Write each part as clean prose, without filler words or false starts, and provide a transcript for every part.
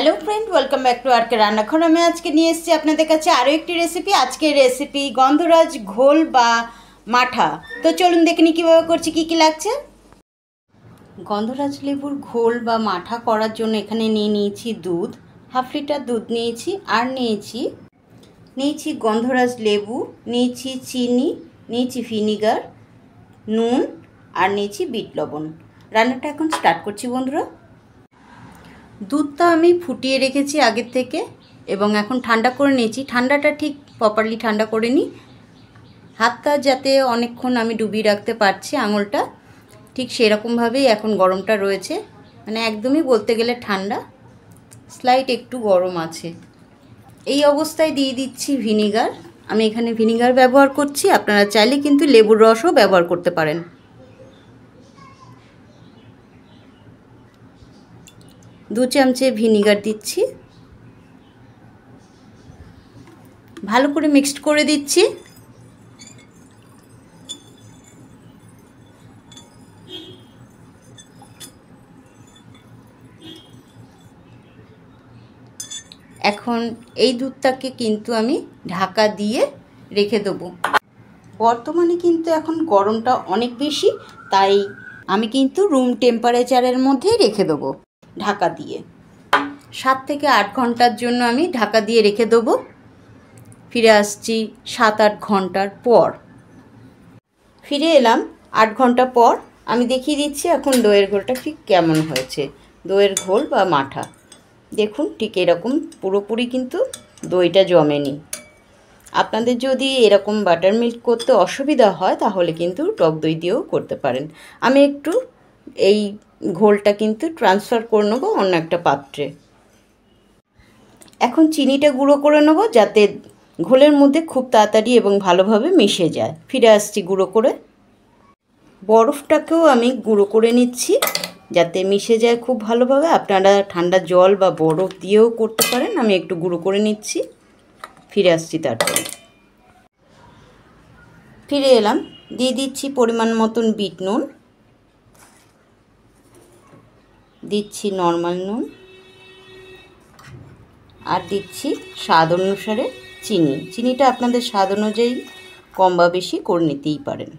Hello friend, welcome back to R K Rannaghar. मैं आज के निये एसेछि आपनादेर काछे आरो एकटी रेसिपि। आजकेर रेसिपि गंधराज घोल बा माठा। तो चलुन देखे निই किभाबे करछि, कि कि लागছে। गंधराज लेबुर घोल बा माठा करार जोन्नो एखाने निये निয়েছি दूध, हाफ लिटार दूध निয়েছি, আর নিয়েছি गंधराज लेबू, নিয়েছি চিনি, নিয়েছি ভিনিগার, নুন আর নিয়েছি বিট লবণ। রান্নাটা এখন স্টার্ট করছি বন্ধুরা। दूधटा आमी फुटिए रेखेছি आगे থেকে এবং এখন ঠান্ডা করে নিয়েছি। ঠান্ডাটা ঠিক প্রপারলি ঠান্ডা করে নিই, হাতটা যাতে অনেকক্ষণ আমি ডুবিয়ে রাখতে পারছি আঙুলটা, ঠিক সেরকমভাবেই এখন গরমটা রয়েছে। মানে একদমই বলতে গেলে ঠান্ডা, স্লাইট একটু গরম আছে। এই অবস্থায় দিয়ে দিচ্ছি ভিনিগার। আমি এখানে ভিনিগার ব্যবহার করছি, আপনারা চাইলে কিন্তু লেবুর রসও ব্যবহার করতে পারেন। दो चामचे ভিনিগার দিচ্ছি, ভালো করে মিক্সড করে দিচ্ছি। এখন এই দুধটাকে কিন্তু আমি ঢাকা দিয়ে রেখে দেব। বর্তমানে কিন্তু এখন গরমটা অনেক বেশি, তাই আমি কিন্তু রুম টেম্পারেচারের মধ্যেই রেখে দেব ঢাকা দিয়ে। 7 থেকে 8 ঘন্টার জন্য আমি ঢাকা দিয়ে রেখে দেব। ফিরে আসছি 7-8 ঘন্টার পর। ফিরে এলাম 8 ঘন্টা পর। আমি দেখিয়ে দিচ্ছি এখন দইয়ের ঘোলটা ঠিক কেমন হয়েছে। দইয়ের ঘোল বা মাঠা দেখুন ঠিক এরকম পুরোপুরি কিন্তু দইটা জমেনি। আপনাদের যদি এরকম বাটার মিল্ক করতে অসুবিধা হয় তাহলে কিন্তু টক দই দিয়েও করতে পারেন। আমি একটু এই ঘোলটা কিন্তু ট্রান্সফার করে নেব অন্য একটা পাত্রে। এখন চিনিটা গুঁড়ো করে নেব যাতে ঘোলের মধ্যে খুব তাড়াতাড়ি এবং ভালোভাবে মিশে যায়। ফিরে আসছি গুঁড়ো করে। বরফটাকেও আমি গুঁড়ো করে নিচ্ছি যাতে মিশে যায় খুব ভালোভাবে। আপনারা ঠান্ডা জল বা বরফ দিয়েও করতে পারেন। আমি একটু গুঁড়ো করে নিচ্ছি, ফিরে আসছি তারপরে। ফিরে এলাম, দিয়ে দিচ্ছি পরিমাণ মতন বিট নুন, দিচ্ছি নর্মাল নুন, আর দিচ্ছি স্বাদ অনুসারে চিনি। চিনিটা আপনাদের স্বাদ অনুযায়ী কম বা বেশি করে নিতেই পারেন।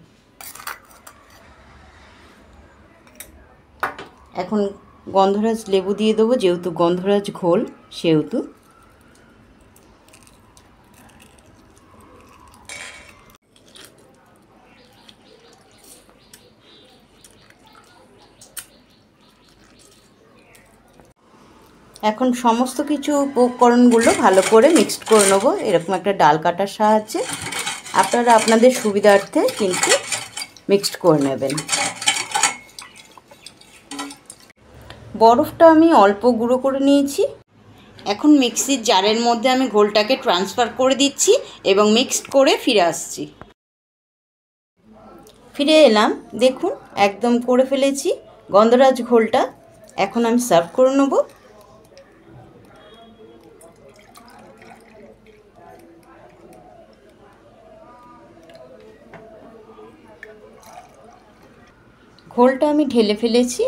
এখন গন্ধরাজ লেবু দিয়ে দেবো, যেহেতু গন্ধরাজ ঘোল সেহেতু। এখন সমস্ত কিছু উপকরণগুলো ভালো করে মিক্সড করে নেব এরকম একটা ডাল কাটার সাহায্যে। আপনারা আপনাদের সুবিধার্থে কিন্তু মিক্সড করে নেবেন। বরফটা আমি অল্প গুঁড়ো করে নিয়েছি। এখন মিক্সির জারের মধ্যে আমি ঘোলটাকে ট্রান্সফার করে দিচ্ছি এবং মিক্সড করে ফিরে আসছি। ফিরে এলাম, দেখুন একদম করে ফেলেছি গন্ধরাজ ঘোলটা। এখন আমি সার্ভ করে নেব। ঘোলটা আমি ঢেলে ফেলেছি।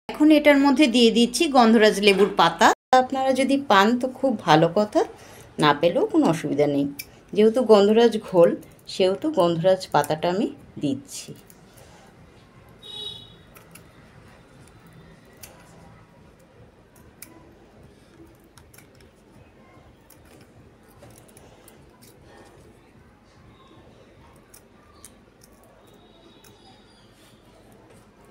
এখন এটার মধ্যে দিয়ে দিচ্ছি গন্ধরাজ লেবুর পাতা। আপনারা যদি পান তো খুব ভালো কথা, না পেলেও কোনো অসুবিধা নেই। যেহেতু গন্ধরাজ ঘোল সেহেতু গন্ধরাজ পাতাটা আমি দিচ্ছি।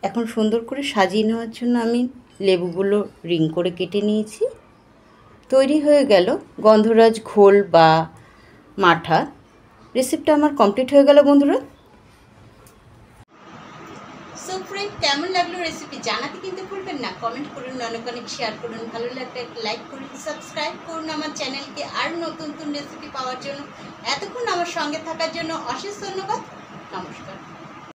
এখন সুন্দর করে সাজিয়ে নেওয়ার জন্য আমি লেবুগুলো রিং করে কেটে নিয়েছি। তৈরি হয়ে গেল গন্ধরাজ ঘোল বা মাঠা। রেসিপিটা আমার কমপ্লিট হয়ে গেল বন্ধুরা। সো ফ্রেন্ড, কেমন লাগলো রেসিপি জানাতে কিন্তু ভুলবেন না। কমেন্ট করুন, অনেক অনেক শেয়ার করুন, ভালো লাগলে একটা লাইক করুন, সাবস্ক্রাইব করুন আমার চ্যানেলকে আর নতুন নতুন রেসিপি পাওয়ার জন্য। এতক্ষণ আমার সঙ্গে থাকার জন্য অশেষ ধন্যবাদ। নমস্কার।